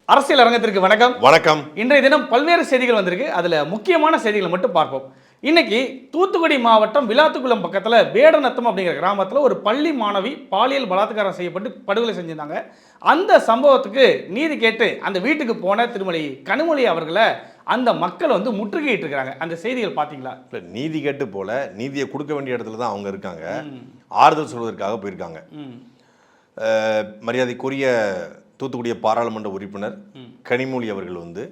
அரசியல் அரங்கத்திற்கு வணக்கம். வணக்கம். இன்றைய தினம் பல்வேறு செய்திகள் வந்திருக்கு. அதுல முக்கியமான செய்திகளை மட்டும் பார்ப்போம். இன்னைக்கு தூத்துக்குடி மாவட்டம் விளாத்துக்குளம் பக்கத்துல வேடநத்தம் அப்படிங்கிற கிராமத்துல ஒரு பள்ளி மாணவி பாலியல் பலாத்காரம் செய்யப்பட்டு படுகொலை செஞ்சிருந்தாங்க. அந்த சம்பவத்துக்கு நீதி கேட்டு அந்த வீட்டுக்கு போன திருமதி கனிமொழி அவர்களை அந்த மக்கள் வந்து முற்றுகையிட்டு இருக்காங்க. அந்த செய்திகள் பாத்தீங்களா? நீதி கேட்டு போல, நீதியை கொடுக்க வேண்டிய இடத்துல தான் அவங்க இருக்காங்க. ஆறுதல் சொல்வதற்காக போயிருக்காங்க. மரியாதைக்குரிய தூத்துக்குடிய பாராளுமன்ற உறுப்பினர் கனிமொழி அவர்கள் வந்து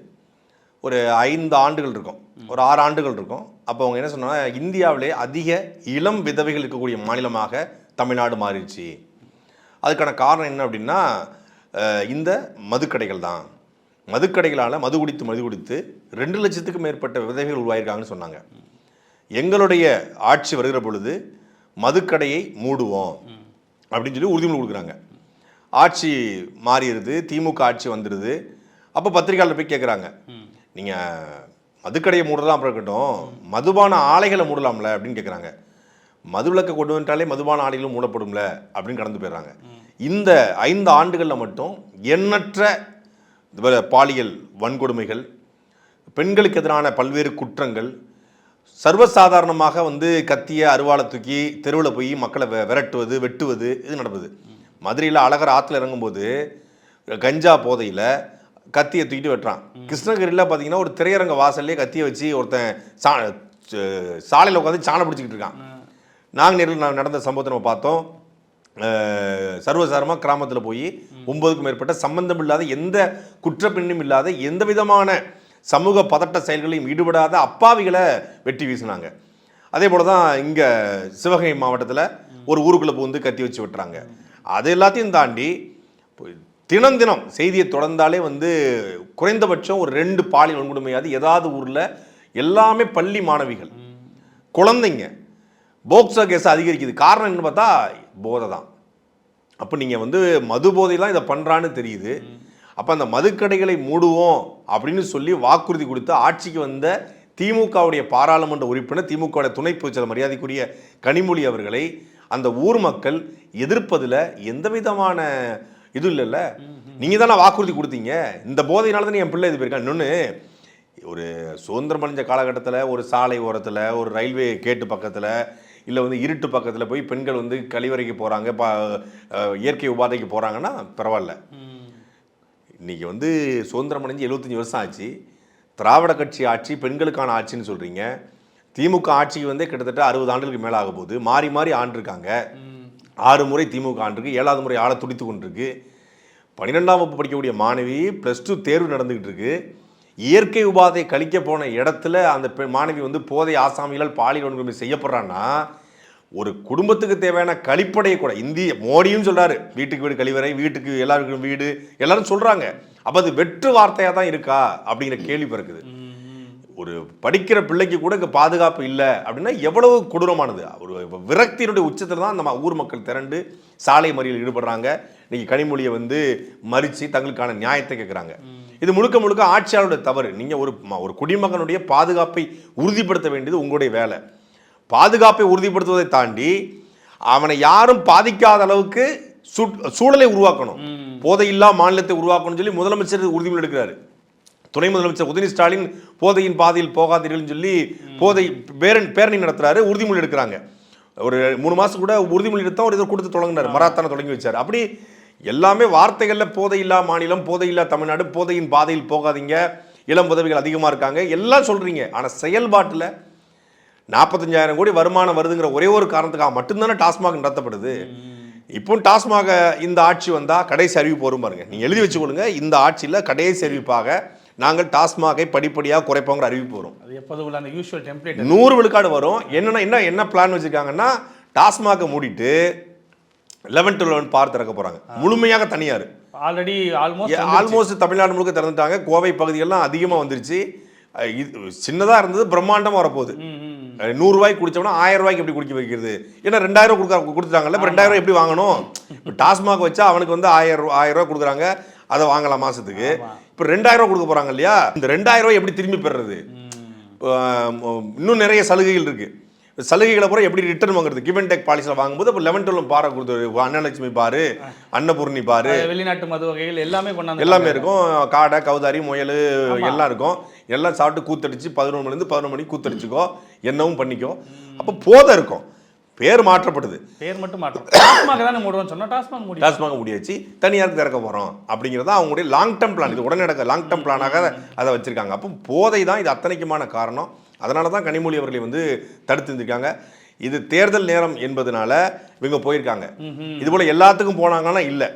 ஒரு 5 ஆண்டுகள் இருக்கும், ஒரு 6 ஆண்டுகள் இருக்கும். அப்போ அவங்க என்ன சொன்னாங்க, இந்தியாவிலே அதிக இளம் விதவைகள் இருக்கக்கூடிய மாநிலமாக தமிழ்நாடு மாறிடுச்சு. அதுக்கான காரணம் என்ன அப்படின்னா, இந்த மதுக்கடைகள் தான். மதுக்கடைகளால் மது குடித்து 2 லட்சத்துக்கும் மேற்பட்ட விதவைகள் உருவாயிருக்காங்கன்னு சொன்னாங்க. எங்களுடைய ஆட்சி வருகிற பொழுது மதுக்கடையை மூடுவோம் அப்படின்னு சொல்லி உறுதிமொழி கொடுக்குறாங்க. ஆட்சி மாறிடுது, திமுக ஆட்சி வந்துடுது. அப்போ பத்திரிகையாளர் போய் கேட்குறாங்க, நீங்கள் மதுக்கடையை மூடலாம் அப்புறம் இருக்கட்டும், மதுபான ஆலைகளை மூடலாம்ல அப்படின்னு கேட்குறாங்க. மதுவிலக்கை கொண்டு வந்துட்டாலே மதுபான ஆலைகளும் மூடப்படும்ல அப்படின்னு கடந்து போயிடுறாங்க. இந்த 5 ஆண்டுகளில் மட்டும் எண்ணற்ற பாலியல் வன்கொடுமைகள், பெண்களுக்கு எதிரான பல்வேறு குற்றங்கள், சர்வசாதாரணமாக வந்து கத்திய அருவாளை தூக்கி தெருவில் போய் மக்களை விரட்டுவது, வெட்டுவது, இது நடக்குது. மதுரையில் அழகர் ஆற்றுல இறங்கும்போது கஞ்சா போதையில் கத்தியை தூக்கிட்டு வெட்டுறான். கிருஷ்ணகிரியில் பார்த்தீங்கன்னா ஒரு திரையரங்க வாசல்லே கத்தியை வச்சு ஒருத்தன் சாலையில் உட்காந்து சாணம் பிடிச்சிக்கிட்டு இருக்கான். நாங்கள் நேரில் நடந்த சம்பவத்தை நம்ம பார்த்தோம். சர்வசாரமாக கிராமத்தில் போய் 9க்கும் மேற்பட்ட சம்பந்தம் இல்லாத, எந்த குற்றப்பின்னும் இல்லாத, எந்த விதமான சமூக பதட்ட செயல்களையும் ஈடுபடாத அப்பாவிகளை வெட்டி வீசினாங்க. அதே போல தான் இங்கே சிவகங்கை மாவட்டத்தில் ஒரு ஊருக்குள்ளே வந்து கத்தி வச்சு வெட்டுறாங்க. அது எல்லாத்தையும் தாண்டி தினம் தினம் செய்தியை தொடர்ந்தாலே வந்து குறைந்தபட்சம் ஒரு 2 பாலியல் வன்கொடுமையாவது ஏதாவது ஊரில். எல்லாமே பள்ளி மாணவிகள், குழந்தைங்க. போக்சோ கேஸ் அதிகரிக்குது. காரணம் என்னன்னு பார்த்தா போதை தான். அப்போ நீங்கள் வந்து மது போதையெல்லாம் இதை பண்ணுறான்னு தெரியுது. அப்போ அந்த மதுக்கடைகளை மூடுவோம் அப்படின்னு சொல்லி வாக்குறுதி கொடுத்து ஆட்சிக்கு வந்த திமுகவுடைய பாராளுமன்ற உறுப்பினர், திமுக துணை பொதுச்செயலாளர் மரியாதைக்குரிய கனிமொழி அவர்களை அந்த ஊர் மக்கள் எதிர்ப்பதில் எந்த விதமான இது இல்லைல்ல. நீங்கள் தானே வாக்குறுதி கொடுத்தீங்க, இந்த போதையினால தான் என் பிள்ளை இது போயிருக்கான். இன்னொன்று, ஒரு சுதந்திரம் அடைஞ்ச காலகட்டத்தில் ஒரு சாலை ஓரத்தில், ஒரு ரயில்வே கேட்டு பக்கத்தில், இல்லை வந்து இருட்டு பக்கத்தில் போய் பெண்கள் வந்து கழிவறைக்கு போகிறாங்க, இயற்கை உபாதைக்கு போகிறாங்கன்னா பரவாயில்ல. இன்றைக்கி வந்து சுதந்திரம் அடைஞ்சு 75 வருஷம் ஆச்சு. திராவிட கட்சி ஆட்சி பெண்களுக்கான ஆட்சின்னு சொல்கிறீங்க. திமுக ஆட்சிக்கு வந்து கிட்டத்தட்ட 60 ஆண்டுகளுக்கு மேலே ஆக போகுது. மாறி மாறி ஆண்டிருக்காங்க. 6 முறை திமுக ஆண்டிருக்கு, 7வது முறை ஆளை துடித்து கொண்டிருக்கு. 12ஆம் வகுப்பு படிக்கக்கூடிய மாணவி +2 தேர்வு நடந்துக்கிட்டு இருக்கு. இயற்கை உபாதை கழிக்க போன இடத்துல அந்த மாணவி வந்து போதை ஆசாமிகளால் பாலியல் வன்கொடுமை செய்யப்படுறான்னா, ஒரு குடும்பத்துக்கு தேவையான கழிப்படையை கூட இந்திய மோடியும் சொல்கிறாரு, வீட்டுக்கு வீடு கழிவறை, வீட்டுக்கு எல்லாருக்கும் வீடு, எல்லாரும் சொல்கிறாங்க. அப்போ அது வெற்று வார்த்தையாக தான் இருக்கா அப்படிங்கிற கேள்வி பிறக்குது. ஒரு படிக்கிற பிள்ளைக்கு கூட இங்கே பாதுகாப்பு இல்லை அப்படின்னா எவ்வளவு கொடூரமானது. ஒரு விரக்தியினுடைய உச்சத்தில் தான் நம்ம ஊர் மக்கள் திரண்டு சாலை மறியலில் ஈடுபடுறாங்க. இன்னைக்கு கனிமொழியை வந்து மறித்து தங்களுக்கான நியாயத்தை கேட்குறாங்க. இது முழுக்க முழுக்க ஆட்சியாளருடைய தவறு. நீங்கள் ஒரு குடிமகனுடைய பாதுகாப்பை உறுதிப்படுத்த வேண்டியது உங்களுடைய வேலை. பாதுகாப்பை உறுதிப்படுத்துவதை தாண்டி அவனை யாரும் பாதிக்காத அளவுக்கு சூழலை உருவாக்கணும். போதையில்லா மாநிலத்தை உருவாக்கணும்னு சொல்லி முதலமைச்சர் உறுதிமொழி எடுக்கிறாரு. துணை முதலமைச்சர் உதயநிதி ஸ்டாலின் போதையின் பாதையில் போகாதீர்கள் சொல்லி போதை பேரணி நடத்துறாரு, உறுதிமொழி எடுக்கிறாங்க. ஒரு 3 மாதம் கூட உறுதிமொழி எடுத்தா ஒரு இதை கொடுத்து தொடங்கினார், மராத்தான தொடங்கி வச்சார். அப்படி எல்லாமே வார்த்தைகளில் போதையில்லா மாநிலம், போதையில்லா தமிழ்நாடு, போதையின் பாதையில் போகாதீங்க, இளம் உதவிகள் அதிகமாக இருக்காங்க, எல்லாம் சொல்கிறீங்க. ஆனால் செயல்பாட்டில் 45,000 கோடி வருமானம் வருதுங்கிற ஒரே ஒரு காரணத்துக்காக மட்டும்தானே டாஸ்மாக் நடத்தப்படுது. இப்போ டாஸ்மாக இந்த ஆட்சி வந்தால் கடைசி அறிவிப்பு வரும் பாருங்க, நீங்கள் எழுதி வச்சுக்கொள்ளுங்க. இந்த ஆட்சியில் கடைசி அறிவிப்பாக நாங்கள் டாஸ்மாகை படிப்படியாக குறைப்போங்கிற அறிவிப்பு வரும். 100 விழுக்காடு வரும். என்ன பிளான் வச்சுருக்காங்கன்னா, டாஸ்மாகை மூடிட்டு 11 to 11 பார் திறக்க போகிறாங்க. முழுமையாக தனியார். ஆல்மோஸ்ட் தமிழ்நாடு முழுக்க திறந்துட்டாங்க. கோவை பகுதிகள்லாம் அதிகமாக வந்துருச்சு. சின்னதாக இருந்தது, பிரம்மாண்டமாக வரப்போகுது. 100 ரூபாய்க்கு குடிச்சோம்னா 1000 ரூபாய்க்கு எப்படி குடிக்க வைக்கிறது? ஏன்னா 2000 கொடுத்துட்டாங்கல்ல, இப்போ 2000 எப்படி வாங்கணும்? இப்போ டாஸ்மாக் வச்சா அவனுக்கு வந்து 1000 ரூபாய் கொடுக்குறாங்க, அதை வாங்கலாம் மாதத்துக்கு. இப்போ 2000 கொடுக்க போகிறாங்க இல்லையா? இந்த 2000 ரூபாய் எப்படி திரும்பி பெறுறது? இன்னும் நிறைய சலுகைகள் இருக்குது. சலுகைகளை பூரா எப்படி ரிட்டர்ன் வாங்குறது, கிவ் அண்ட் டேக் பாலிசியில் வாங்கும்போது அப்போ 11-12 பாரை கொடுத்து அன்னலட்சுமி பாரு, அன்னபூர்ணி பாரு, வெளிநாட்டு மது வகைகள் எல்லாமே கொண்டாந்து எல்லாமே இருக்கும். காடை, கௌதாரி, முயல் எல்லாம் இருக்கும். எல்லாம் சாப்பிட்டு கூத்தடிச்சு 11 மணிலேருந்து 11 மணிக்கு கூத்தடிச்சுக்கோ, என்னவும் பண்ணிக்கோ. அப்போ போதை இருக்கும். பேர் மாற்றப்படுது, பேர் மட்டும் மாற்றம். டாஸ்மாக தானே மூடுவோம்னு சொன்னா டாஸ்மாக முடியாச்சு, தனியாருக்கு திறக்க போகிறோம் அப்படிங்கிறத அவங்களுடைய லாங் டேர்ம் பிளான். இது உடனே நடக்க லாங் டேர்ம் பிளானாக அதை வச்சிருக்காங்க. அப்போ போதை தான் இது அத்தனைக்குமான காரணம். அதனால தான் கனிமொழி அவர்களை வந்து தடுத்து இருந்திருக்காங்க. இது தேர்தல் நேரம் என்பதனால இவங்க போயிருக்காங்க. இது போல எல்லாத்துக்கும் போனாங்கன்னா இல்லை,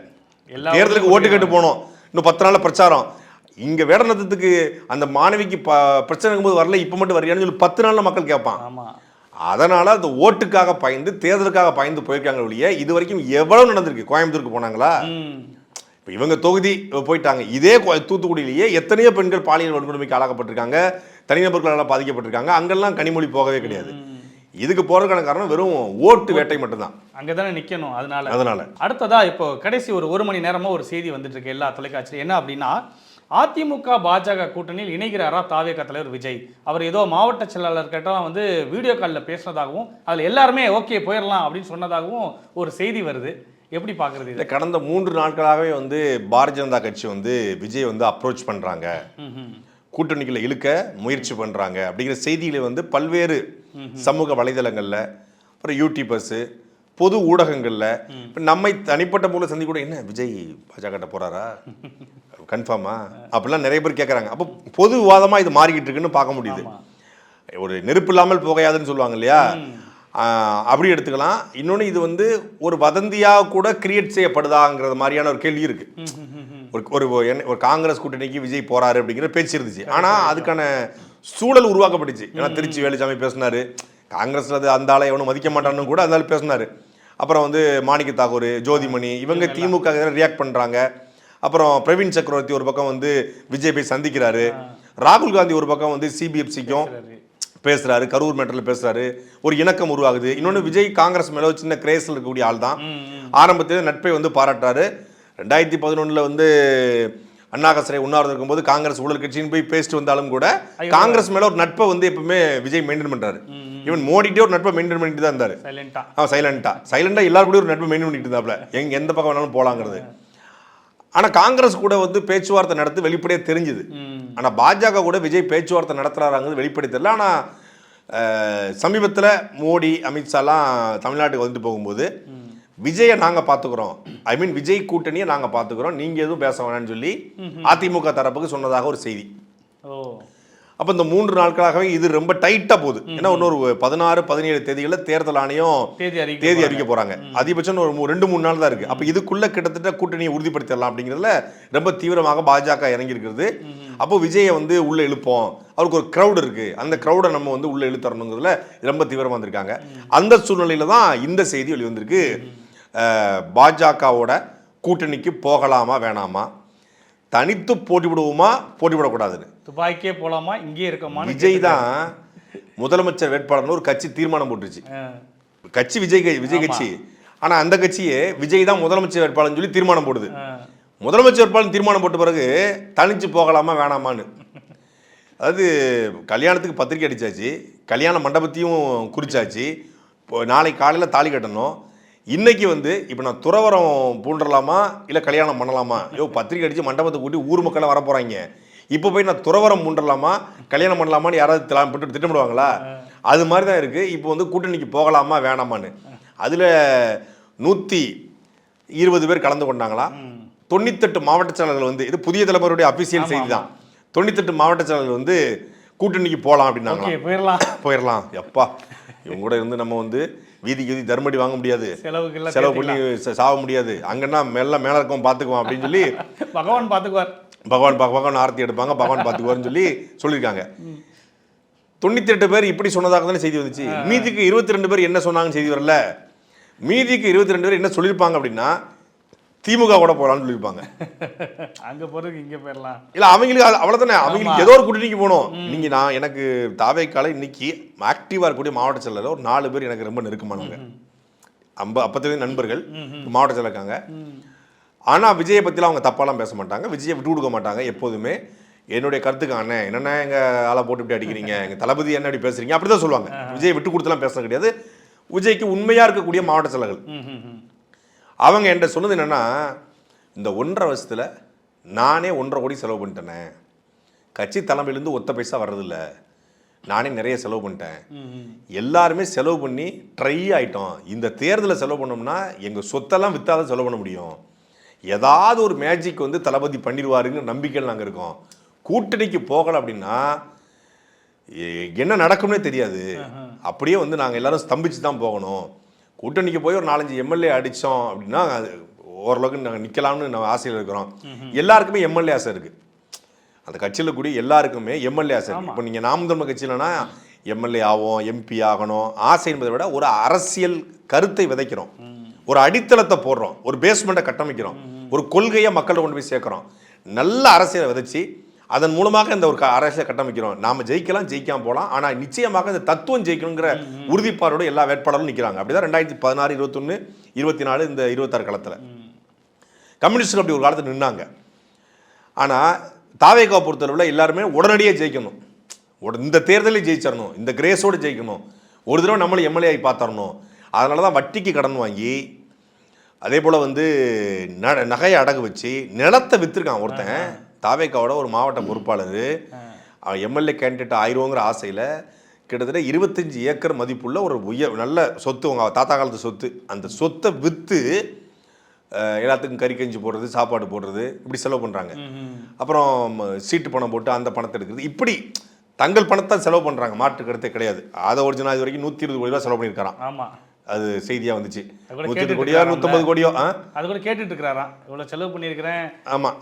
தேர்தலுக்கு ஓட்டு கேட்டு போனோம், இன்னும் 10 நாள் பிரச்சாரம். இங்க வேடநத்தத்துக்கு அந்த மாணவிக்கு பிரச்சனை இருக்கும்போது வரல, இப்போ மட்டும் வரையான்னு சொல்லி 10 நாள்ல மக்கள் கேட்பான். அதனால அந்த ஓட்டுக்காக பயந்து, தேர்தலுக்காக பயந்து போயிருக்காங்க ஒழிய இது வரைக்கும் எவ்வளவு நடந்திருக்கு. கோயம்புத்தூருக்கு போனாங்களா, இப்போ இவங்க தொகுதி போயிட்டாங்க. இதே தூத்துக்குடியிலேயே எத்தனையோ பெண்கள் பாலியல் வன்கொடுமைக்கு ஆளாக்கப்பட்டிருக்காங்க, தனிநபர்களால் பாதிக்கப்பட்டிருக்காங்க. அங்கெல்லாம் கனிமொழி போகவே கிடையாது. இதுக்கு போறதுக்கான காரணம் வெறும் ஓட்டு வேட்டை மட்டும்தான். அங்கதானே நிக்கணும். அதனால அடுத்ததா இப்போ கடைசி ஒரு மணி நேரமா ஒரு செய்தி வந்துட்டு இருக்கு எல்லா தொலைக்காட்சியும். என்ன அப்படின்னா, அதிமுக பாஜக கூட்டணியில் இணைகிறாரா தாவேக தலைவர் விஜய். அவர் ஏதோ மாவட்ட செயலாளர் கிட்டலாம் வந்து வீடியோ காலில் பேசினதாகவும் அதில் எல்லாருமே ஓகே போயிடலாம் அப்படின்னு சொன்னதாகவும் ஒரு செய்தி வருது. எப்படி பார்க்குறது? இல்லை, கடந்த 3 நாட்களாகவே வந்து பாரதிய ஜனதா கட்சி வந்து விஜய் வந்து அப்ரோச் பண்ணுறாங்க, கூட்டணிகளை இழுக்க முயற்சி பண்ணுறாங்க அப்படிங்கிற செய்திகளை வந்து பல்வேறு சமூக வலைதளங்களில், அப்புறம் யூடியூபர்ஸு, பொது ஊடகங்களில், இப்போ நம்மை தனிப்பட்ட போல சந்தி கூட என்ன விஜய் பாஜக போகிறாரா கன்ஃபார்மா அப்படிலாம் நிறைய பேர் கேட்குறாங்க. அப்போ பொது விவாதமாக இது மாறிக்கிட்டு இருக்குன்னு பார்க்க முடியுது. ஒரு நெருப்பு இல்லாமல் புகையாதுன்னு சொல்லுவாங்க இல்லையா, அப்படி எடுத்துக்கலாம். இன்னொன்று, இது வந்து ஒரு வதந்தியாக கூட கிரியேட் செய்யப்படுதாங்கிறது மாதிரியான ஒரு கேள்வி இருக்கு. ஒரு காங்கிரஸ் கூட்டணிக்கு விஜய் போறாரு அப்படிங்கிற பேச்சு இருந்துச்சு. ஆனால் அதுக்கான சூழல் உருவாக்கப்பட்டுச்சு. ஏன்னா திருச்சி வேலுசாமி பேசினாரு, காங்கிரஸ்ல அது அந்த ஆளை எவனும் மதிக்க மாட்டான்னு கூட அந்த ஆள் பேசினாரு. அப்புறம் வந்து மாணிக்க தாக்கூர், ஜோதிமணி இவங்க திமுக ரியாக்ட் பண்றாங்க. அப்புறம் பிரவீன் சக்கரவர்த்தி ஒரு பக்கம் வந்து விஜய் போய் சந்திக்கிறாரு. ராகுல் காந்தி ஒரு பக்கம் வந்து சிபிஎஃப்சிக்கும் பேசுறாரு, கரூர் மேட்டரில் பேசுறாரு. ஒரு இணக்கம் உருவாகுது. இன்னொன்று, விஜய் காங்கிரஸ் மேல சின்ன கிரேஸில் இருக்கக்கூடிய ஆள் தான். ஆரம்பத்தில் நட்பை வந்து பாராட்டாரு. 2011 வந்து அண்ணா கசரை உண்ணாவிரதம் இருக்கும்போது காங்கிரஸ் ஊழல் கட்சின்னு போய் பேசிட்டு வந்தாலும் கூட காங்கிரஸ் மேல ஒரு நட்பை வந்து எப்பவுமே விஜய் மெயின்டைன் பண்றாரு. ஈவன் மோடிட்டே ஒரு நட்பை மெயின்டைன் பண்ணிட்டு தான் இருந்தாரு. சைலண்டா எல்லாரும் கூட ஒரு நட்பை மெயின்டைன் பண்ணிட்டு இருந்தாப்ல, எந்த பக்கம் வேணாலும் போலாங்கிறது. ஆனா காங்கிரஸ் கூட வந்து பேச்சுவார்த்தை நடத்தி வெளிப்படையே தெரிஞ்சுது. ஆனா பாஜக கூட விஜய் பேச்சுவார்த்தை நடத்துறாங்கிறது வெளிப்படை தெரியல. ஆனா சமீபத்தில் மோடி, அமித்ஷாலாம் தமிழ்நாட்டுக்கு வந்து போகும்போது விஜயை நாங்க பாத்துக்கிறோம், ஐ மீன் விஜய் கூட்டணியை நாங்க பாத்துக்கிறோம், நீங்க எதுவும் பேச வேணாம்னு சொல்லி அதிமுக தரப்புக்கு சொன்னதாக ஒரு செய்தி. அப்ப இந்த 3 நாட்களாகவே இது ரொம்ப டைட்டா போகுது. ஏன்னா இன்னொரு 16, 17 தேதிகளில் தேர்தல் ஆணையம் தேதி அறிவிக்க போறாங்க. அதிகபட்சம் ஒரு 2-3 நாள் தான் இருக்கு. அப்ப இதுக்குள்ள கிட்டத்தட்ட கூட்டணியை உறுதிப்படுத்தலாம் அப்படிங்கிறதுல ரொம்ப தீவிரமாக பாஜக இறங்கி இருக்கிறது. அப்போ விஜயை வந்து உள்ள இழுப்போம், அவருக்கு ஒரு கிரௌட் இருக்கு, அந்த கிரௌடை நம்ம வந்து உள்ள இழுத்தரணுங்கிறதுல ரொம்ப தீவிரமா வந்திருக்காங்க. அந்த சூழ்நிலையில தான் இந்த செய்தி வெளிவந்திருக்கு. பாஜகவோட கூட்டணிக்கு போகலாமா வேணாமா, தனித்து போட்டி விடுவோமா போட்டி விடக்கூடாதுன்னு, துபாய்க்கே போலாமா இங்கே இருக்கமா, விஜய் தான் முதலமைச்சர் வேட்பாளர்னு ஒரு கட்சி தீர்மானம் போட்டுருச்சு. கட்சி விஜய் கட்சி. ஆனா அந்த கட்சியே விஜய் தான் முதலமைச்சர் வேட்பாளர்னு சொல்லி தீர்மானம் போடுது. முதலமைச்சர் வேட்பாளர் தீர்மானம் போட்ட பிறகு தனிச்சு போகலாமா வேணாமான்னு, அதாவது கல்யாணத்துக்கு பத்திரிக்கை அடிச்சாச்சு, கல்யாண மண்டபத்தையும் குறிச்சாச்சு, நாளை காலையில் தாலி கட்டணும். இன்னைக்கு வந்து இப்போ நான் துறவரம் பூண்டலாமா இல்லை கல்யாணம் பண்ணலாமா, பத்திரிக்கை அடித்து மண்டபத்தை கூட்டி ஊர் மக்கள் வர போகிறாங்க, இப்போ போய் நான் துறவரம் பூண்டலாமா கல்யாணம் பண்ணலாமான்னு யாராவது திட்டமிடுவாங்களா? அது மாதிரி தான் இருக்குது. இப்போ வந்து கூட்டணிக்கு போகலாமா வேணாமான்னு அதில் 120 பேர் கலந்து கொண்டாங்களா. 98 மாவட்ட செயலாளர்கள் வந்து, இது புதிய தலைமுறையுடைய அபிஷியல் செய்தி தான், 98 மாவட்ட செயலாளர்கள் வந்து கூட்டணிக்கு போகலாம் அப்படின்னாங்க. போயிடலாம் எப்பா, இவங்க கூட இருந்து நம்ம வந்து வீதிக்கு தர்மடி வாங்க முடியாது, செலவு பண்ணி சாக முடியாது, அங்கன்னா மேல இருக்கோம் பார்த்துக்குவோம் அப்படின்னு சொல்லி பகவான் பார்த்துக்குவார், பகவான் ஆரத்தி எடுப்பாங்க, பகவான் பார்த்துக்குவார்னு சொல்லியிருக்காங்க. 98 பேர் இப்படி சொன்னதாக தானே செய்தி வந்துச்சு. மீதிக்கு 22 பேர் என்ன சொன்னாங்கன்னு செய்தி வரல. மீதிக்கு 22 பேர் என்ன சொல்லியிருப்பாங்க அப்படின்னா, திமுக கூட போகலான்னு சொல்லியிருப்பாங்க. அங்க போறதுக்கு இங்க போயிடலாம் இல்ல, அவங்களுக்கு அவ்வளவுதானே, அவங்களுக்கு ஏதோ ஒரு கூட்டணிக்கு போகணும். நீங்க நான் எனக்கு தாவேக்கால இன்னைக்கு ஆக்டிவா இருக்கக்கூடிய மாவட்ட செயலர் ஒரு 4 பேர் எனக்கு ரொம்ப நெருக்கமானவங்க, அப்பத்திலே நண்பர்கள் மாவட்ட செயலர் இருக்காங்க. ஆனா விஜயை பத்திலாம் அவங்க தப்பாலாம் பேச மாட்டாங்க, விஜயை விட்டு கொடுக்க மாட்டாங்க எப்போதுமே. என்னுடைய கருத்துக்கு அண்ணே என்னென்ன எங்கள் ஆளை போட்டு இப்படி அடிக்கிறீங்க எங்கள் தளபதி என்ன இப்படி பேசுறீங்க அப்படி தான் சொல்லுவாங்க. விஜய் விட்டு கொடுத்துலாம் பேசுறது கிடையாது. விஜய்க்கு உண்மையாக இருக்கக்கூடிய மாவட்ட செயலர்கள் அவங்க என்கிட்ட சொன்னது என்னென்னா, இந்த 1.5 வருஷத்தில் நானே 1.5 கோடி செலவு பண்ணிட்டேனே, கட்சி தலைமையிலேருந்து ஒத்த பைசா வர்றதில்ல, நானே நிறைய செலவு பண்ணிட்டேன், எல்லாருமே செலவு பண்ணி ட்ரை ஆகிட்டோம், இந்த தேர்தலில் செலவு பண்ணோம்னா எங்கள் சொத்தெல்லாம் விற்றாதான் செலவு பண்ண முடியும், ஏதாவது ஒரு மேஜிக் வந்து தளபதி பண்ணிடுவாருங்கிற நம்பிக்கையில் நாங்கள் இருக்கோம், கூட்டணிக்கு போகலை அப்படின்னா என்ன நடக்கும்னே தெரியாது, அப்படியே வந்து நாங்கள் எல்லாரும் ஸ்தம்பிச்சு தான் போகணும், கூட்டணிக்கு போய் ஒரு 4-5 எம்எல்ஏ அடித்தோம் அப்படின்னா அது ஓரளவுக்கு நாங்கள் நிற்கலாம்னு நம்ம ஆசையில் இருக்கிறோம். எல்லாருக்குமே எம்எல்ஏ ஆசை இருக்குது, அந்த கட்சியில் கூடிய எல்லாருக்குமே எம்எல்ஏ ஆசை இருக்குது. இப்போ நீங்கள் நாம் தமிழர் கட்சியிலனா எம்எல்ஏ ஆகும், எம்பி ஆகணும், ஆசை என்பதை விட ஒரு அரசியல் கருத்தை விதைக்கிறோம், ஒரு அடித்தளத்தை போடுறோம், ஒரு பேஸ்மெண்ட்டை கட்டமைக்கிறோம், ஒரு கொள்கையை மக்கள்கிட்ட கொண்டு போய் சேர்க்குறோம், நல்ல அரசியலை விதைச்சி அதன் மூலமாக இந்த ஒரு அரசியலை கட்டமைக்கிறோம். நாம் ஜெயிக்கலாம், ஜெயிக்காம போகலாம், ஆனால் நிச்சயமாக இந்த தத்துவம் ஜெயிக்கணுங்கிற உறுதிப்பாடோட எல்லா வேட்பாளரும் நிற்கிறாங்க. அப்படிதான் 2016, 21, 24 இந்த 26 காலத்தில் கம்யூனிஸ்டுகள் அப்படி ஒரு காலத்தில் நின்னாங்க. ஆனால் தாவேகாவை பொறுத்தளவில் எல்லாருமே உடனடியாக ஜெயிக்கணும், இந்த தேர்தலில் ஜெயிச்சிடணும், இந்த கிரேஸோடு ஜெயிக்கணும், ஒரு தடவை நம்மளும் எம்எல்ஏ ஆகி பார்த்துடணும். அதனால தான் வட்டிக்கு கடன் வாங்கி அதே போல் வந்து நகையை அடகு வச்சு நிலத்தை விற்றுருக்கான் ஒருத்தன். தாவேகாவோட ஒரு மாவட்ட பொறுப்பாளர் அவன் எம்எல்ஏ கேண்டிடேட் ஆயிடுவோங்கிற ஆசையில் கிட்டத்தட்ட 25 ஏக்கர் மதிப்புள்ள ஒரு நல்ல சொத்து, உங்கள் தாத்தா காலத்து சொத்து, அந்த சொத்தை விற்று எல்லாத்துக்கும் கறி கஞ்சி போடுறது, சாப்பாடு போடுறது, இப்படி செலவு பண்ணுறாங்க. அப்புறம் சீட்டு பணம் போட்டு அந்த பணத்தை எடுக்கிறது, இப்படி தங்கள் பணத்தை செலவு பண்ணுறாங்க, மாற்று கருத்தே கிடையாது. அதை ஒரிஜினல் இது வரைக்கும் 120 கோடி ரூபா செலவு பண்ணியிருக்காரான். ஆமாம், அது செய்தியாக வந்துச்சு. 120 கோடியோ 150 கோடியோ அது கூட கேட்டுட்டு இருக்கிறாராம், இவ்வளோ செலவு பண்ணியிருக்கிறேன். ஆமாம்,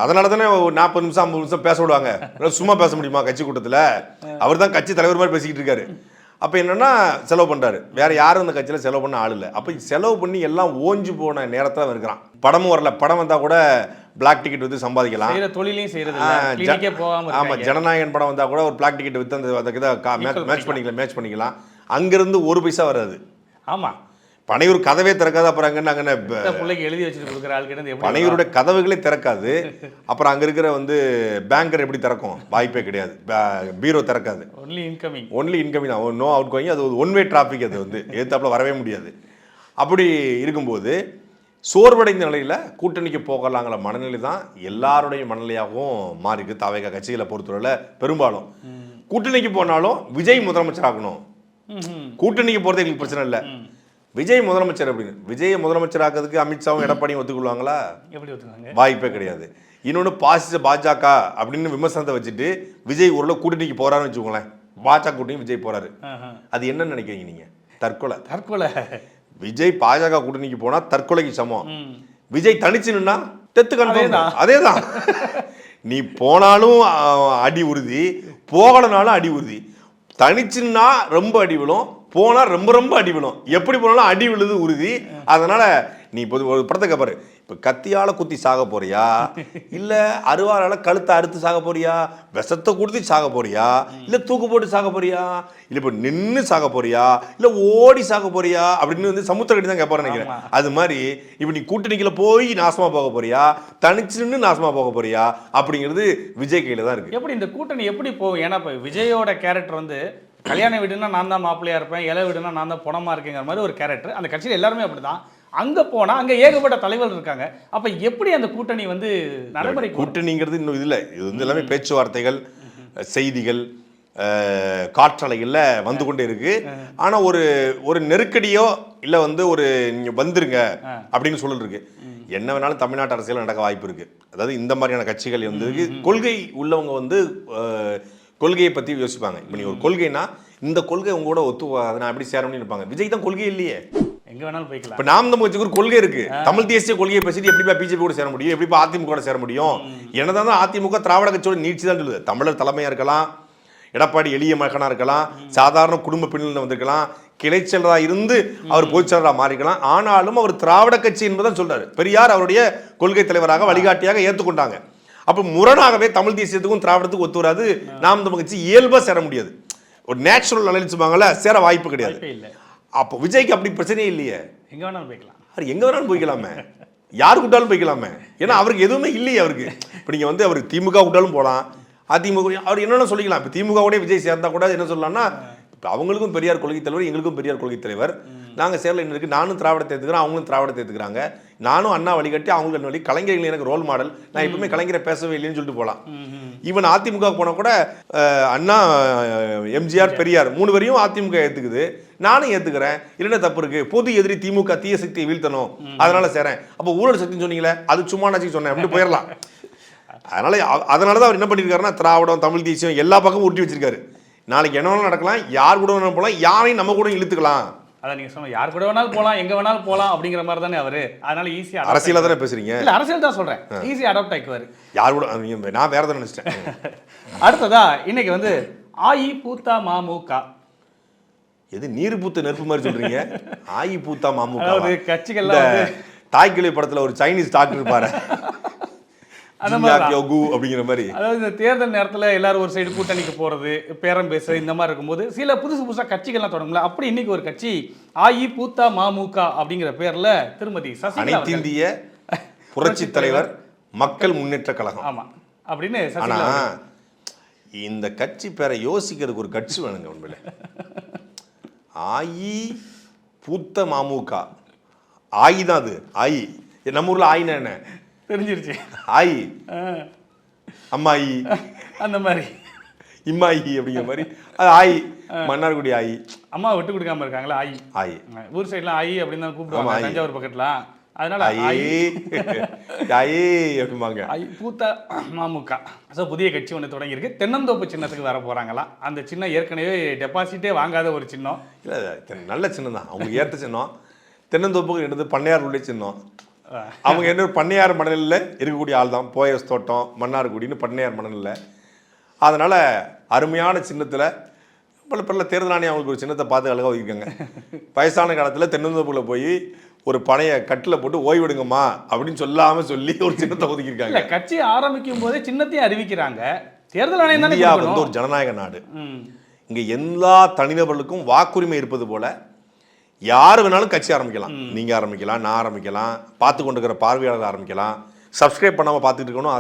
அதனால தானே 40 நிமிஷம் 50 நிமிஷம் பேச விடுவாங்க, சும்மா பேச முடியுமா கட்சி கூட்டத்தில்? அவர் தான் கட்சி தலைவர் மாதிரி பேசிக்கிட்டு இருக்காரு. அப்போ என்னன்னா செலவு பண்ணுறாரு, வேற யாரும் அந்த கட்சியில் செலவு பண்ண ஆள் இல்லை. அப்போ செலவு பண்ணி எல்லாம் ஓஞ்சு போன நேரத்தில் இருக்கிறான். படமும் வரல, படம் வந்தால் கூட பிளாக் டிக்கெட் வந்து சம்பாதிக்கலாம், தொழிலையும் செய்யறது. ஆமாம், ஜனநாயகன் படம் வந்தால் கூட ஒரு பிளாக் டிக்கெட் விற்று அந்த இதை மேட்ச் பண்ணிக்கலாம். அங்கேருந்து ஒரு பைசா வராது. ஆமாம், பனையூர் கதவே திறக்காது. அப்புறம் அங்கே பிள்ளைக்கு எழுதி வச்சுட்டு கொடுக்குற ஆளுக்கு பனையூருடைய கதவுகளே திறக்காது. அப்புறம் அங்கே இருக்கிற வந்து பேங்கர் எப்படி திறக்கும்? வாய்ப்பே கிடையாது. பீரோ திறக்காது. ஒன்லி இன்கமிங் தான், நோ அவுட் கோயிங். அது ஒரு ஒன் வே டிராஃபிக், அது வந்து எதிர்த்தாப்புல வரவே முடியாது. அப்படி இருக்கும்போது சோர்வடைந்த நிலையில் கூட்டணிக்கு போகலாங்கிற மனநிலை தான் எல்லாருடைய மனநிலையாகவும் மாறிக்கு. தாவேகா கட்சிகளை பொறுத்தவரையில் பெரும்பாலும் கூட்டணிக்கு போனாலும் விஜய் முதலமைச்சர் ஆகணும், கூட்டணிக்கு போகிறது எங்களுக்கு பிரச்சனை இல்லை, விஜய் முதலமைச்சர் அப்படின்னு. விஜய் முதலமைச்சர் ஆக்கிறதுக்கு அமித்ஷாவும் எடப்பாடியும் ஒத்துக்கொள்வாங்களா? எப்படி ஒத்துக்குவாங்க? வாய்ப்பே கிடையாது. இன்னொன்று பாசிச பாஜக அப்படின்னு விமர்சனத்தை வச்சுட்டு விஜய் ஒரு கூட்டணிக்கு போறாருன்னு வச்சுக்கோங்களேன், பாஜக கூட்டணி விஜய் போறாரு, அது என்னன்னு நினைக்கிறீங்க நீங்க? தற்கொலை. விஜய் பாஜக கூட்டணிக்கு போனா தற்கொலைக்கு சமம். விஜய் தனிச்சு நின்னா டெத்து கன்ஃபார்ம். அதேதான். நீ போனாலும் அடி உறுதி, போகலனாலும் அடி உறுதி. தனிச்சுன்னா ரொம்ப அடி விழும், போனா ரொம்ப ரொம்ப அடி விழும். எப்படி போனாலும் அடி விழுது உறுதி. அதனால நீ இப்போ ஒரு படத்தை பாரு, இப்போ கத்தியால குத்தி சாக போறியா, இல்ல அருவாளால கழுத்தை அறுத்து சாக போறியா, விஷத்தை கொடுத்து சாக போறியா, இல்ல தூக்கு போட்டு சாக போறியா, இல்ல இப்போ நின்று சாக போறியா, இல்ல ஓடி சாக போறியா அப்படின்னு வந்து சமுத்திரக்கடி தான் கேட்பாரு நினைக்கிறேன். அது மாதிரி இப்போ நீ கூட்டணிக்குள்ள போய் நாசமா போக போறியா, தனிச்சு நின்று நாசமா போக போறியா அப்படிங்கிறது விஜய் கையில தான் இருக்கு. எப்படி இந்த கூட்டணி எப்படி போகும்? ஏன்னா இப்போ விஜயோட கேரக்டர் வந்து கல்யாண வீடுனா நான் தான் மாப்பிள்ளையா இருப்பேன், இலை வீடுனா நான் தான் பணமா இருக்கேங்கிற மாதிரி ஒரு கேரக்டர். அந்த கட்சியில் எல்லாருமே அப்படிதான். அங்கே போனால் அங்கே ஏகப்பட்ட தலைவர்கள் இருக்காங்க. அப்போ எப்படி அந்த கூட்டணி வந்து நடைமுறை? கூட்டணிங்கிறது இன்னும் இதில் இது வந்து எல்லாமே பேச்சுவார்த்தைகள், செய்திகள், காற்றலைகளில் வந்து கொண்டே இருக்கு. ஆனால் ஒரு நெருக்கடியோ இல்லை வந்து ஒரு நீங்கள் வந்துருங்க அப்படின்னு சொல்லிருக்கு. என்ன வேணாலும் தமிழ்நாட்டு அரசியல் நடக்க வாய்ப்பு இருக்கு. அதாவது இந்த மாதிரியான கட்சிகள் வந்து கொள்கை உள்ளவங்க வந்து கொள்கையை பற்றி யோசிப்பாங்க. இப்போ நீ ஒரு கொள்கைனா இந்த கொள்கை உங்களோட ஒத்து நான் எப்படி சேர முடியும் இருப்பாங்க. விஜய் தான் கொள்கை இல்லையே, எங்க வேணாலும் போய்க்கலாம். இப்போ நாம் தமிழ் கட்சிக்கு ஒரு கொள்கை இருக்கு, தமிழ் தேசிய கொள்கையை பேசிட்டு எப்படிப்பா பிஜேபி கூட சேர முடியும், எப்படிப்பா அதிமுக கூட சேர முடியும்? என்னதான் அதிமுக திராவிட கட்சியோட நீட்சி தான் சொல்லுது. தமிழர் தலைமையா இருக்கலாம், எடப்பாடி எளிய மகனா இருக்கலாம், சாதாரண குடும்ப பின்னணியில் வந்திருக்கலாம், கிளைச்சலராக இருந்து அவர் பொதுச்செயலராக மாறிக்கலாம். ஆனாலும் அவர் திராவிட கட்சி என்பதான் சொல்றாரு. பெரியார் அவருடைய கொள்கை தலைவராக வழிகாட்டியாக ஏற்றுக்கொண்டாங்க. அப்போ முரணாகவே தமிழ் தேசியத்துக்கும் திராவிடத்துக்கும் ஒத்து வராது. நாம் தமிழ் கட்சி இயல்பா சேர முடியாது. ஒரு நேச்சுரல் அலைன்ஸுவாங்கல்ல, சேர வாய்ப்பு கிடையாது. அப்போ விஜய்க்கு அப்படி பிரச்சனையே இல்லையே, எங்க வேணாலும் போய்க்கலாம். அவர் எங்க வேணாலும் போய்க்கலாமே, யாரு கூட்டாலும் போய்க்கலாமே. ஏன்னா அவருக்கு எதுவுமே இல்லையே அவருக்கு. இப்போ நீங்கள் வந்து அவருக்கு திமுக கூட்டாலும் போகலாம், அதிமுக அவர் என்னென்ன சொல்லிக்கலாம். இப்போ திமுகவோடய விஜய் சேர்ந்தா கூட என்ன சொல்லலாம்னா, இப்போ அவங்களுக்கும் பெரியார் கொள்கை தலைவர், எங்களுக்கும் பெரியார் கொள்கை தலைவர், நாங்கள் சேரல என்ன இருக்குது, நானும் திராவிடத்தை ஏற்றுக்கிறேன், அவங்களும் திராவிடத்தை ஏற்றுக்கிறாங்க, நானும் அண்ணா வழிகட்டி அவங்களுக்கு என்ன வழி, கலைஞர்கள் எனக்கு ரோல் மாடல், நான் எப்பவுமே கலைஞரை பேசவே இல்லைன்னு சொல்லிட்டு போகலாம். ஈவன் அதிமுக போனால் கூட அண்ணா, எம்ஜிஆர், பெரியார் 3 பேரையும் அதிமுக ஏற்றுக்குது, நானும் ஏற்றுக்கிறேன், இல்லைன்னா தப்பு இருக்கு, பொது எதிரி திமுக தீய சக்தியை வீழ்த்தணும் அதனால சேரேன், அப்போ ஊழல் சக்தின்னு சொன்னீங்களே அது சும்மா நாச்சு சொன்னேன் அப்படி போயிடலாம். அதனால தான் அவர் என்ன பண்ணியிருக்காருன்னா, திராவிடம், தமிழ் தேசியம் எல்லா பக்கமும் உருட்டி வச்சிருக்காரு. நாளைக்கு என்ன வேணாலும் நடக்கலாம், யார் கூட வேணாலும் போகலாம், யாரையும் நம்ம கூட இழுத்துக்கலாம். அதான் நீங்க சொன்ன யார் கூட வேணாலும் போகலாம், எங்க வேணாலும் போகலாம் அப்படிங்கிற மாதிரி தானே அவரு. அதனால ஈஸியா அரசியலா தானே பேசுறீங்க. இல்ல அரசியல் தான் சொல்றேன், ஈஸியா அடாப்ட் ஆயிக்குவாரு. யார் கூட நான் வேற தான் நினைச்சிட்டேன். அடுத்ததா இன்னைக்கு வந்து ஆயி பூத்தா மாமுக, எது நீர் பூத்த நெருப்பு மாதிரி சொல்றீங்க? ஆயி பூத்தா மாமுக, அதாவது கட்சிகள்லாம் வந்து தாய்க்கிளை படத்துல ஒரு சைனீஸ் டாக்டர் இருப்பாரு அந்த மாதிரி அப்படிங்கிற மாதிரி. அதாவது இந்த தேர்தல் நேரத்தில் எல்லாரும் ஒரு சைடு கூட்டணிக்கு போறது, பேரம் பேசுறது, இந்த மாதிரி இருக்கும்போது சில புதுசா கட்சிகள்லாம் தொடங்கும்ல. அப்படி இன்னைக்கு ஒரு கட்சி ஆயி பூத்தா மாமுக அப்படிங்கிற பேர்ல திருமதி சசிகலா, அனைத்து இந்திய புரட்சி தலைவர் மக்கள் முன்னேற்ற கழகம். ஆமா அப்படின்னு ஆனா சசிகலா. இந்த கட்சி பேரை யோசிக்கிறதுக்கு ஒரு கட்சி வேணுங்க உண்மையில. ஆயி பூத்த மாமுக, ஆயி தான் அது. ஆயி நம்ம ஊர்ல ஆயினா என்ன தெரிஞ்சிருச்சு. ஆயி அம்மாயி அந்த மாதிரி இம்மாயி அப்படிங்கிற மாதிரி அது ஆயி. மன்னார்குடி ஆயி, அம்மா விட்டு கொடுக்காம இருக்காங்களா ஆயி. ஆயி ஊர் சைட்லாம் ஆயி அப்படின்னு தான் கூப்பிடுவாங்க தஞ்சாவூர் பக்கத்துல. அதனால ஆயி ஆயி அப்படிம்பாங்க. ஆயி பூத்தா மாமுக. ஸோ புதிய கட்சி ஒன்று தொடங்கியிருக்கு. தென்னந்தோப்பு சின்னத்துக்கு வர போறாங்களா. அந்த சின்னம் ஏற்கனவே டெபாசிட்டே வாங்காத ஒரு சின்னம். இல்லை நல்ல சின்னம் தான், அவங்க ஏற்ற சின்னம். தென்னந்தோப்புக்கு எடுத்து பண்ணையார் உள்ள சின்னம். அவங்க என்ன பண்ணையார் மணலில் இருக்கக்கூடிய ஆள் தான். போயஸ் தோட்டம், மன்னார்குடின்னு பண்ணையார் மணலில். அதனால் அருமையான சின்னத்தில் பல தேர்தல் ஆணையம் அவங்களுக்கு ஒரு சின்னத்தை பார்த்து அழகாக ஒதுக்கிக்காங்க. வயசான காலத்தில் தென்னந்தோப்புல போய் ஒரு பனையை கட்டில் போட்டு ஓய்வெடுங்கம்மா அப்படின்னு சொல்லாமல் சொல்லி ஒரு சின்னத்தை ஒதுக்கியிருக்காங்க. கட்சி ஆரம்பிக்கும் போதே சின்னத்தையும் அறிவிக்கிறாங்க. தேர்தல் ஆணையம் இந்தியா வந்து ஒரு ஜனநாயக நாடு. இங்கே எல்லா தனிநபர்களுக்கும் வாக்குரிமை இருப்பது போல யார் வேணாலும் கட்சி ஆரம்பிக்கலாம். நீங்க ஆரம்பிக்கலாம், நான் ஆரம்பிக்கலாம், பார்த்து கொண்டு இருக்கிற பார்வையாளர் ஆரம்பிக்கலாம், சப்ஸ்கிரைப் பண்ணாமல் பார்த்துட்டு இருக்கணும்,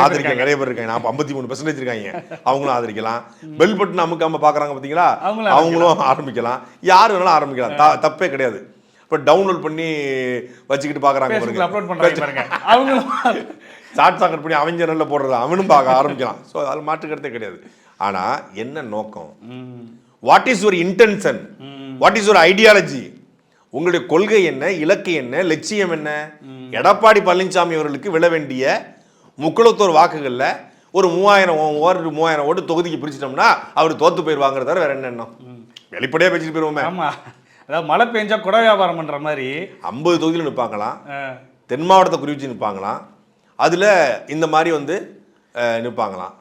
ஆதரிக்க நிறைய பேர் இருக்காங்க. 53% இருக்காங்க, அவங்களும் ஆதரிக்கலாம். பெல் பட்டன் அமுக்காம பார்க்குறாங்க பார்த்தீங்களா, அவங்களும் ஆரம்பிக்கலாம். யார் வேணாலும் ஆரம்பிக்கலாம், தப்பே கிடையாது. இப்போ டவுன்லோட் பண்ணி வச்சுக்கிட்டு பார்க்குறாங்க பாருங்க, அவங்களும் ஷார்ட் சாக்கெட் பண்ணி அவங்க சேனலில் போடுறது அவனும் பார்க்க ஆரம்பிக்கலாம். ஸோ அதில் மாற்றுக்கிறதே கிடையாது. ஆனால் என்ன நோக்கம், what is your intention, what is your ideology, உங்களுடைய கொள்கை என்ன, இலக்கு என்ன, லட்சியம் என்ன? எடப்பாடி பழனிசாமி அவர்களுக்கு விழ வேண்டிய 33 வாக்குகளில் ஒரு 3000 ஓட்டு தொகுதிக்கு பிரிச்சிட்டோம்னா அவர் தோத்து போயிடுவாங்கிறத தவிர வேற என்ன எண்ணம்? வெளிப்படையாக பேசிட்டு போயிருவோமே. ஆமாம், அதாவது மழை பெஞ்சா குட வியாபாரம் பண்ணுற மாதிரி 50 தொகுதியில் நிற்பாங்களாம், தென் மாவட்டத்தை குறிவிச்சு நிற்பாங்களாம், அதில் இந்த மாதிரி வந்து நிற்பாங்களாம்.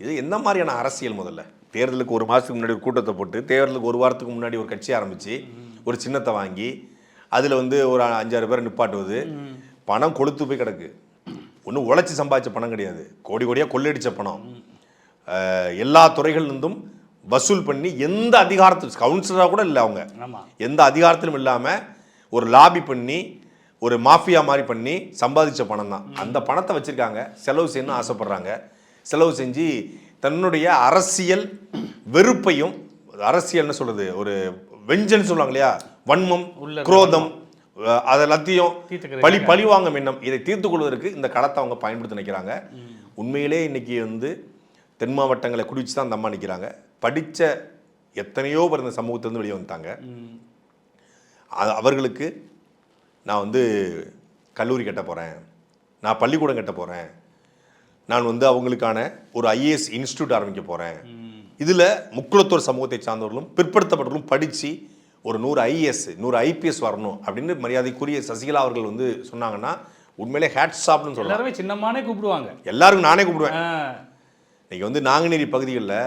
இது எந்த மாதிரியான அரசியல்? முதல்ல தேர்தலுக்கு 1 மாதத்துக்கு முன்னாடி ஒரு கூட்டத்தை போட்டு, தேர்தலுக்கு 1 வாரத்துக்கு முன்னாடி ஒரு கட்சி ஆரம்பித்து ஒரு சின்னத்தை வாங்கி அதில் வந்து ஒரு 5-6 பேரை நிப்பாட்டுவது. பணம் கொளுத்து போய் கிடக்கு. ஒன்றும் உழைச்சி சம்பாதிச்ச பணம் கிடையாது, கோடி கோடியாக கொள்ளையடிச்ச பணம். எல்லா துறைகள்லேருந்தும் வசூல் பண்ணி எந்த அதிகாரத்தில், கவுன்சிலராக கூட இல்லை அவங்க, எந்த அதிகாரத்திலும் இல்லாமல் ஒரு லாபி பண்ணி ஒரு மாஃபியா மாதிரி பண்ணி சம்பாதிச்ச பணம் தான். அந்த பணத்தை வச்சுருக்காங்க, செலவு செய்யணும்னு ஆசைப்படுறாங்க. செலவு செஞ்சு தன்னுடைய அரசியல் வெறுப்பையும், அரசியல்னு சொல்கிறது ஒரு வெஞ்சன்னு சொல்லுவாங்க இல்லையா, வன்மம், குரோதம், அதெல்லாத்தையும் பழிவாங்கும் எண்ணம், இதை தீர்த்து கொள்வதற்கு இந்த களத்தை அவங்க பயன்படுத்தி நிற்கிறாங்க. உண்மையிலே இன்னைக்கு வந்து தென் மாவட்டங்களை குடிச்சு தான் அந்த அம்மா நிற்கிறாங்க. படித்த எத்தனையோ பேர் இந்த சமூகத்திலேருந்து வெளியே வந்துட்டாங்க. அவர்களுக்கு நான் வந்து கல்லூரி கட்ட போகிறேன், நான் பள்ளிக்கூடம் கட்ட போகிறேன், நான் வந்து அவங்களுக்கான ஒரு ஐஏஎஸ் இன்ஸ்டியூட் ஆரம்பிக்க போகிறேன், இதில் முக்குளத்தோர் சமூகத்தை சார்ந்தவர்களும் பிற்படுத்தப்பட்டவர்களும் படித்து ஒரு 100 ஐஏஎஸ் 100 ஐபிஎஸ் வரணும் அப்படின்னு மரியாதைக்குரிய சசிகலா அவர்கள் வந்து சொன்னாங்கன்னா உண்மையிலே ஹேட்ஸ் ஆப்னு சொல்லலாம். எல்லாருமே சின்னமானே கூப்பிடுவாங்க, எல்லாருக்கும் நானே கூப்பிடுவேன். இன்னைக்கு வந்து நாங்குநேரி பகுதிகளில்,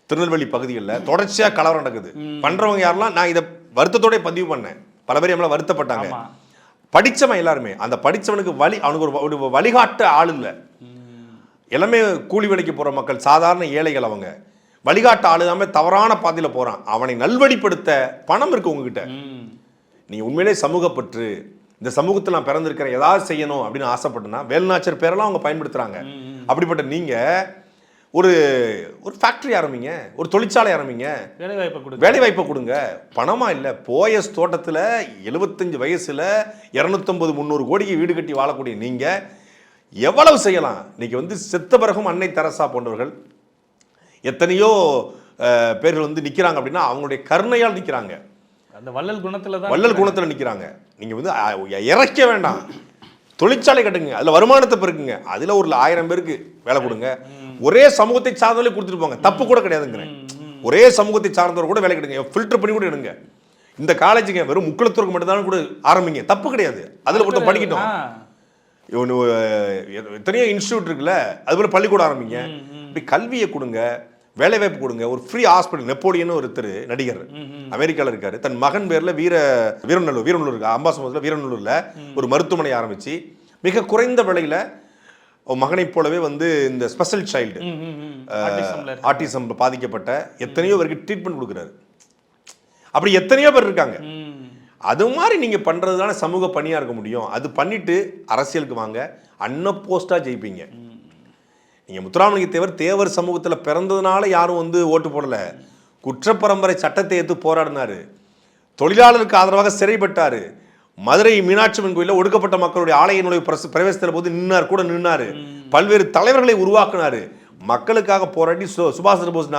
திருநெல்வேலி பகுதிகளில் தொடர்ச்சியாக கலவரம் நடக்குது. பண்ணுறவங்க யாரெல்லாம் நான் இதை வருத்தத்தோட பதிவு பண்ணேன், பல பேர் நம்மளால் வருத்தப்பட்டாங்க. படித்தவன் எல்லாருமே, அந்த படித்தவனுக்கு அவனுக்கு ஒரு வழிகாட்ட ஆள் இல்லை. எல்லாமே கூலி வேலைக்கு போகிற மக்கள், சாதாரண ஏழைகள். அவங்க வழிகாட்ட ஆள் இல்லாமல் தவறான பாதையில் போகிறான். அவனை நல்வழிப்படுத்த பணம் இருக்கு உங்ககிட்ட. நீங்கள் உண்மையிலே சமூகப்பற்று, இந்த சமூகத்தில் நான் பிறந்திருக்கிறேன், ஏதாவது செய்யணும் அப்படின்னு ஆசைப்பட்டுனா வேலுநாச்சர் பேரெல்லாம் அவங்க பயன்படுத்துகிறாங்க. அப்படிப்பட்ட நீங்க ஒரு ஒரு ஃபேக்டரி ஆரம்பிங்க, ஒரு தொழிற்சாலை ஆரம்பிங்க, வேலை வாய்ப்பை கொடுங்க. பணமா இல்லை, போயஸ் தோட்டத்தில் 75 வயசுல 250-300 கோடிக்கு வீடு கட்டி வாழக்கூடிய நீங்க எவ்வளவு செய்யலாம். இன்னைக்கு வந்து செத்த பிறகும் அன்னை தெரசா போன்றவர்கள் எத்தனையோ பேர்கள் வந்து நிற்கிறாங்க அப்படின்னா அவங்களுடைய கருணையால் நிற்கிறாங்க. அந்த வள்ளல் குணத்தில் நிற்கிறாங்க. நீங்கள் வந்து இறக்க வேண்டாம், தொழிற்சாலை கட்டுங்க, அதில் வருமானத்தை பெருக்குங்க, அதில் ஒரு 1000 பேருக்கு வேலை கொடுங்க. ஒரே சமூகத்தை சார்ந்தவர்களே கொடுத்துட்டு போங்க, தப்பு கூட கிடையாதுங்கிறேன். ஒரே சமூகத்தை சார்ந்தவர் கூட வேலை கிடைங்க, ஃபில்டர் பண்ணி கூட எடுங்க. இந்த காலேஜுங்க வெறும் முக்குளத்தூருக்கு மட்டும்தான் கூட ஆரம்பிங்க, தப்பு கிடையாது. அதில் ஒருத்தர் படிக்கட்டும். எத்தனையோ இன்ஸ்டியூட் இருக்குல்ல, அது போல பள்ளிக்கூடம் ஆரம்பிங்க. இப்படி கல்வியை கொடுங்க, வேலை வாய்ப்பு கொடுங்க. ஒரு ஃப்ரீ ஹாஸ்பிட்டல், நெப்போலியன் ஒருத்தர் நடிகர் அமெரிக்காவில் இருக்காரு, தன் மகன் பேரில் வீரநல்லூர் அம்பாசமுத்திரத்தில் வீரநல்லூரில் ஒரு மருத்துவமனை ஆரம்பிச்சு மிக குறைந்த விலையில் மகனை போலவே வந்து இந்த ஸ்பெஷல் சைல்டு ஆட்டிசம் பாதிக்கப்பட்ட எத்தனையோ பேருக்கு ட்ரீட்மெண்ட் கொடுக்குறாரு. அப்படி எத்தனையோ பேர் இருக்காங்க. அது மாதிரி நீங்க பண்றதுதான சமூக பணியா இருக்க முடியும். அது பண்ணிட்டு அரசியலுக்கு வாங்க, அன்னப்போஸ்டா ஜெயிப்பீங்க. நீங்க முத்துராமலிங்க தேவர் சமூகத்தில் பிறந்ததுனால யாரும் வந்து ஓட்டு போடல. குற்றப்பரம்பரை சட்டத்தை எடுத்து போராடினாரு, தொழிலாளருக்கு ஆதரவாக சிறைப்பட்டாரு, மதுரை மீனாட்சி அம்மன் கோயிலில் ஒடுக்கப்பட்ட மக்களுடைய ஆலய பிரவேசத்தில் போது நின்னாரு, பல்வேறு தலைவர்களை உருவாக்குனாரு, மக்களுக்காக போராடி சுபாஷ் சந்திர போஸ்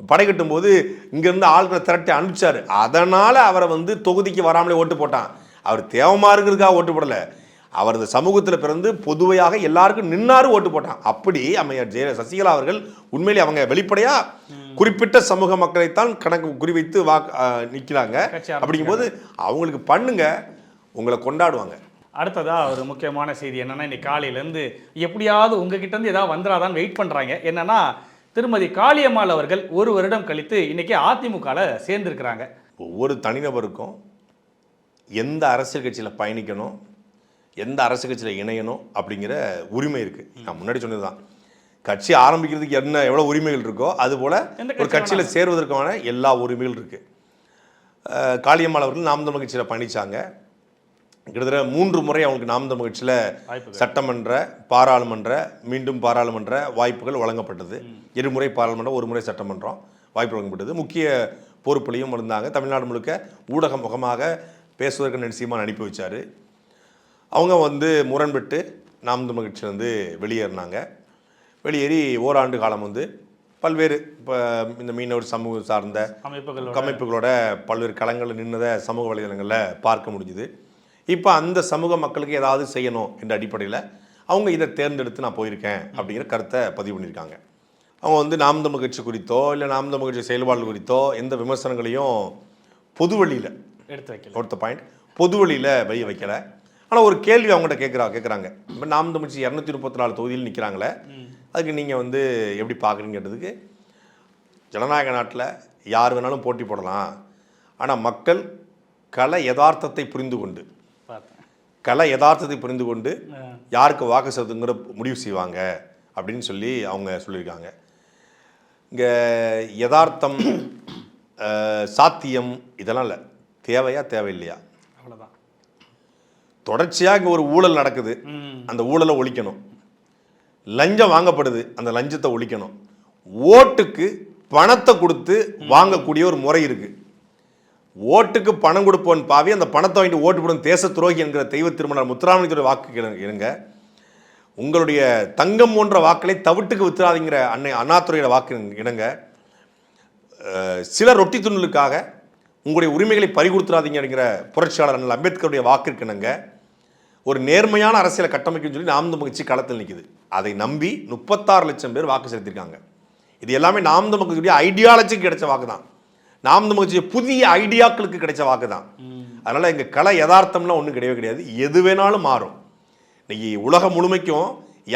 படை கட்டும் போது இங்கிருந்து ஆட்களை திரட்டி அனுப்பிச்சாரு. அதனால அவரை வந்து தொகுதிக்கு வராமலே ஓட்டு போட்டான். அவர் தேவமாருங்கிறதுக்காக ஓட்டு போடல, அவர் இந்த சமூகத்தில் பிறந்து பொதுவையாக எல்லாருக்கும் நின்னாரு, ஓட்டு போட்டான். அப்படி அம்மையார் சசிகலா அவர்கள் உண்மையிலே அவங்க வெளிப்படையா குறிப்பிட்ட சமூக மக்களைத்தான் கணக்கு குறிவைத்து நிற்கிறாங்க. அப்படிங்கும்போது அவங்களுக்கு பண்ணுங்க, உங்களை கொண்டாடுவாங்க. அடுத்ததா ஒரு முக்கியமான செய்தி என்னன்னா, இன்னைக்கு காலையிலேருந்து எப்படியாவது உங்ககிட்ட இருந்து ஏதாவது வந்துடாதான்னு வெயிட் பண்ணுறாங்க. என்னன்னா, திருமதி காளியம்மாள் அவர்கள் 1 வருடம் கழித்து இன்னைக்கு அதிமுகவில் சேர்ந்திருக்கிறாங்க. ஒவ்வொரு தனிநபருக்கும் எந்த அரசியல் கட்சியில் பயணிக்கணும், எந்த அரசியல் கட்சியில் இணையணும் அப்படிங்கிற உரிமை இருக்குது. நான் முன்னாடி சொன்னதுதான், கட்சி ஆரம்பிக்கிறதுக்கு எவ்வளோ உரிமைகள் இருக்கோ அதுபோல் ஒரு கட்சியில் சேருவதற்கான எல்லா உரிமைகள் இருக்குது. காளியம்மாள் அவர்கள் நாம் தமிழர் கட்சியில் பயணித்தாங்க. கிட்டத்தட்ட 3 முறை அவங்களுக்கு நாம் தமிழர் கட்சியில் சட்டமன்ற, பாராளுமன்ற, மீண்டும் பாராளுமன்ற வாய்ப்புகள் வழங்கப்பட்டது. 2 முறை பாராளுமன்றம், 1 முறை சட்டமன்றம் வாய்ப்பு வழங்கப்பட்டது. முக்கிய பொறுப்புலையும் இருந்தாங்க. தமிழ்நாடு முழுக்க ஊடக முகமாக பேசுவதற்கு நிச்சயமாக அனுப்பி வச்சார். அவங்க வந்து முரண்பட்டு நாம் தமிழர் கட்சியிலேருந்து வெளியேறினாங்க. வெளியேறி ஓராண்டு காலம் வந்து பல்வேறு இப்போ இந்த மீனவர் சமூகம் சார்ந்த அமைப்புகளோட பல்வேறு களங்களில் நின்றதை சமூக வலைதளங்களில் பார்க்க முடிஞ்சுது. இப்போ அந்த சமூக மக்களுக்கு ஏதாவது செய்யணும் என்ற அடிப்படையில் அவங்க இதை தேர்ந்தெடுத்து நான் போயிருக்கேன் அப்படிங்கிற கருத்தை பதிவு பண்ணியிருக்காங்க. அவங்க வந்து நாம் தமிழர் கட்சி குறித்தோ இல்லை நாம் தமிழர் கட்சி செயல்பாடுகள் குறித்தோ எந்த விமர்சனங்களையும் பொதுவெளியில் எடுத்து வைக்கல. ஒருத்த பாயிண்ட் பொதுவெளியில் வெளியே வைக்கலை. ஆனால் ஒரு கேள்வி அவங்ககிட்ட கேட்குறாங்க. இப்போ நாம் தமிழ் கட்சி 234 தொகுதியில் நிற்கிறாங்களே, அதுக்கு நீங்கள் வந்து எப்படி பார்க்குறீங்கிறதுக்கு, ஜனநாயக நாட்டில் யார் வேணாலும் போட்டி போடலாம், ஆனால் மக்கள் யதார்த்தத்தை புரிந்து கொண்டு யாருக்கு வாக்கு செலுத்துங்கிற முடிவு செய்வாங்க அப்படின்னு சொல்லி அவங்க சொல்லியிருக்காங்க. இங்கே யதார்த்தம், சாத்தியம் இதெல்லாம் இல்லை, தேவையில்லையா அவ்வளோதான். தொடர்ச்சியாக இங்கே ஒரு ஊழல் நடக்குது, அந்த ஊழலை ஒழிக்கணும். லஞ்சம் வாங்கப்படுது, அந்த லஞ்சத்தை ஒழிக்கணும். ஓட்டுக்கு பணத்தை கொடுத்து வாங்கக்கூடிய ஒரு முறை இருக்குது. ஓட்டுக்கு பணம் கொடுப்போன்னு பாவி அந்த பணத்தை வாங்கிட்டு ஓட்டு போடும் தேச துரோகி என்கிற தெய்வ திருமணர் முத்துராமலிங்கத்துடைய வாக்கு இருங்க. உங்களுடைய தங்கம் போன்ற வாக்களை தவிட்டுக்கு வித்துறாதீங்கிற அண்ணாதுரையோட வாக்கு இணங்க. சில ரொட்டி துண்ணலுக்காக உங்களுடைய உரிமைகளை பறிகொடுத்துறாதீங்கிற புரட்சியாளர் அண்ணல் அம்பேத்கருடைய வாக்கு இணங்க. ஒரு நேர்மையான அரசியலை கட்டமைக்குன்னு சொல்லி நாம் தமிழர் கட்சி களத்தில் நிற்குது. அதை நம்பி 36 லட்சம் பேர் வாக்கு செலுத்தியிருக்காங்க. இது எல்லாமே நாம் தமிழர் கட்சியுடைய ஐடியாலஜிக்கு கிடைச்ச வாக்கு தான், நாம் தமிழர் கட்சி புதிய ஐடியாக்களுக்கு கிடைச்ச வாக்கு தான். அதனால எங்க யதார்த்தம்லாம் ஒன்றும் கிடையாது. எது வேணாலும் மாறும். இன்னைக்கு உலகம் முழுமைக்கும்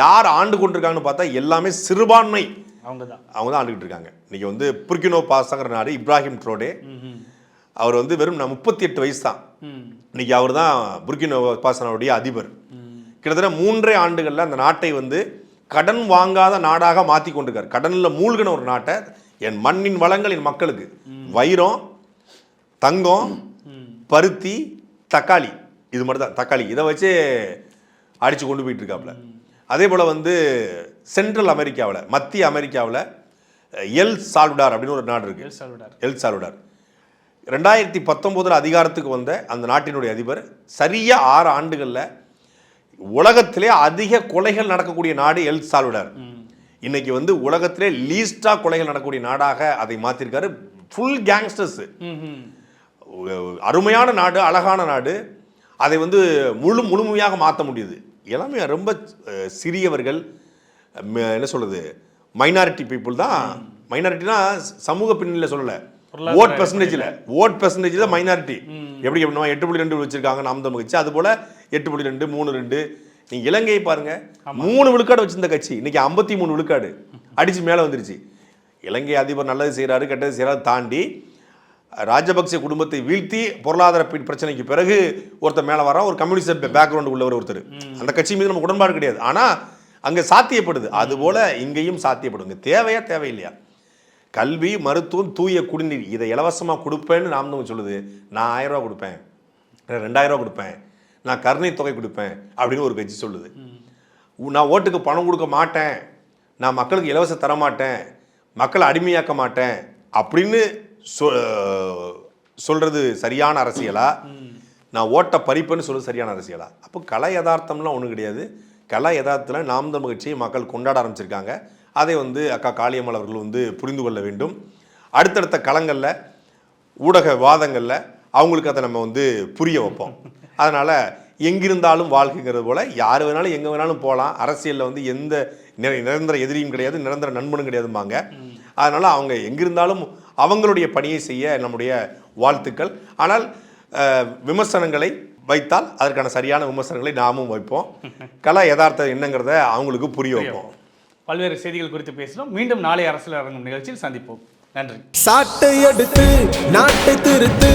யார் ஆண்டு கொண்டிருக்காங்கன்னு பார்த்தா எல்லாமே சிறுபான்மை அவங்க தான் ஆண்டுகிட்டு இருக்காங்க. இன்னைக்கு வந்து புர்கினோ பாசோங்கிற நாடு, இப்ராஹிம் ட்ரோடே, அவர் வந்து வெறும் 38 வயசு தான். இன்னைக்கு அவர் தான் புர்கினோ பாசோனுடைய அதிபர். கிட்டத்தட்ட 3 ஆண்டுகளில் அந்த நாட்டை வந்து கடன் வாங்காத நாடாக மாற்றி கொண்டிருக்கார். கடனில் மூழ்கின ஒரு நாட்டை, என் மண்ணின் வளங்கள் என் மக்களுக்கு, வைரம், தங்கம், பருத்தி, தக்காளி, இது மட்டும் தான். தக்காளி இதை வச்சு அடித்து கொண்டு போயிட்டு இருக்காப்புல. அதே போல் வந்து சென்ட்ரல் அமெரிக்காவில், மத்திய அமெரிக்காவில் எல் சால்வடார் அப்படின்னு ஒரு நாடு இருக்குது. எல் சால்வடார் 2019 அதிகாரத்துக்கு வந்த அந்த நாட்டினுடைய அதிபர் சரியாக 6 ஆண்டுகளில் உலகத்திலே அதிக கொலைகள் நடக்கக்கூடிய நாடு எல் சால்வடார். இன்னைக்கு வந்து உலகத்திலே லீஸ்டாக கொலைகள் நடக்கக்கூடிய நாடாக அதை மாற்றிருக்காரு. ஃபுல் கேங்ஸ்டர்ஸ், அருமையான நாடு, அழகான நாடு. அதை வந்து முழுமையாக மாற்ற முடியுது. எல்லாமே ரொம்ப சிறியவர்கள், என்ன சொல்றது, மைனாரிட்டி பீப்புள் தான். மைனாரிட்டினா சமூக பின்னணியில் சொல்லலை, ஓட் பெர்சன்டேஜ் தான் மைனாரிட்டி. எப்படி நம்ம 8.2 வச்சிருக்காங்க நாம் தமிழ் கட்சி, அது போல 8.2 3.2. நீங்க இலங்கையை பாருங்க, 3 விழுக்காடு வச்சிருந்த கட்சி இன்னைக்கு 53 விழுக்காடு அடிச்சு மேலே வந்துருச்சு. இலங்கை அதிபர் நல்லது செய்யறாரு கெட்டது செய்யறாரு தாண்டி ராஜபக்சே குடும்பத்தை வீழ்த்தி பொருளாதார பிரச்சனைக்கு பிறகு ஒருத்தர் மேலே வர ஒரு கம்யூனிஸ்ட் பேக்ரவுண்ட் உள்ளவர் ஒருத்தர். அந்த கட்சி மீது நமக்கு உடன்பாடு கிடையாது, ஆனால் அங்கே சாத்தியப்படுது. அதுபோல இங்கேயும் சாத்தியப்படுங்க. தேவையா தேவையில்லையா? கல்வி, மருத்துவம், தூய குடிநீர் இதை இலவசமாக கொடுப்பேன்னு நாம் தான் சொல்லுது. நான் 1000 ரூபா கொடுப்பேன், 2000 ரூபா கொடுப்பேன், நான் கருணை தொகை கொடுப்பேன் அப்படின்னு ஒரு கட்சி சொல்லுது. நான் ஓட்டுக்கு பணம் கொடுக்க மாட்டேன், நான் மக்களுக்கு இலவசம் தர மாட்டேன், மக்களை அடிமையாக்க மாட்டேன் அப்படின்னு சொல்றது சரியான அரசியலா? நான் ஓட்ட பறிப்பேன்னு சொல்றது சரியான அரசியலா? அப்போ கலை யதார்த்தம்லாம் ஒன்றும் கிடையாது. கலை யதார்த்தத்தில் நாம் தமிழ் கட்சியை மக்கள் கொண்டாட ஆரம்பிச்சிருக்காங்க. அதை வந்து அக்கா காளியம்மாள் அவர்கள் வந்து புரிந்து கொள்ள வேண்டும். அடுத்தடுத்த களங்களில், ஊடக வாதங்களில் அவங்களுக்கு அதை நம்ம வந்து புரிய வைப்போம். அதனால் எங்கிருந்தாலும் வாழ்க்கைங்கிறது போல் யார் வேணாலும் எங்கே வேணாலும் போகலாம். அரசியலில் வந்து எந்த நிரந்தர எதிரியும் கிடையாது, நிரந்தர நண்பனும் கிடையாதும்பாங்க. அதனால் அவங்க எங்கிருந்தாலும் அவங்களுடைய பணியை செய்ய நம்முடைய வாழ்த்துக்கள். ஆனால் விமர்சனங்களை வைத்தால் அதற்கான சரியான விமர்சனங்களை நாமும் வைப்போம். கலா யதார்த்தம் என்னங்கிறத அவங்களுக்கு புரிய வைப்போம். பல்வேறு செய்திகள் குறித்து பேசினோம். மீண்டும் நாளை அரசியல் அரங்கம் நிகழ்ச்சியில் சந்திப்போம். நன்றி. சாட்டை எடுத்து நாட்டை திருத்து.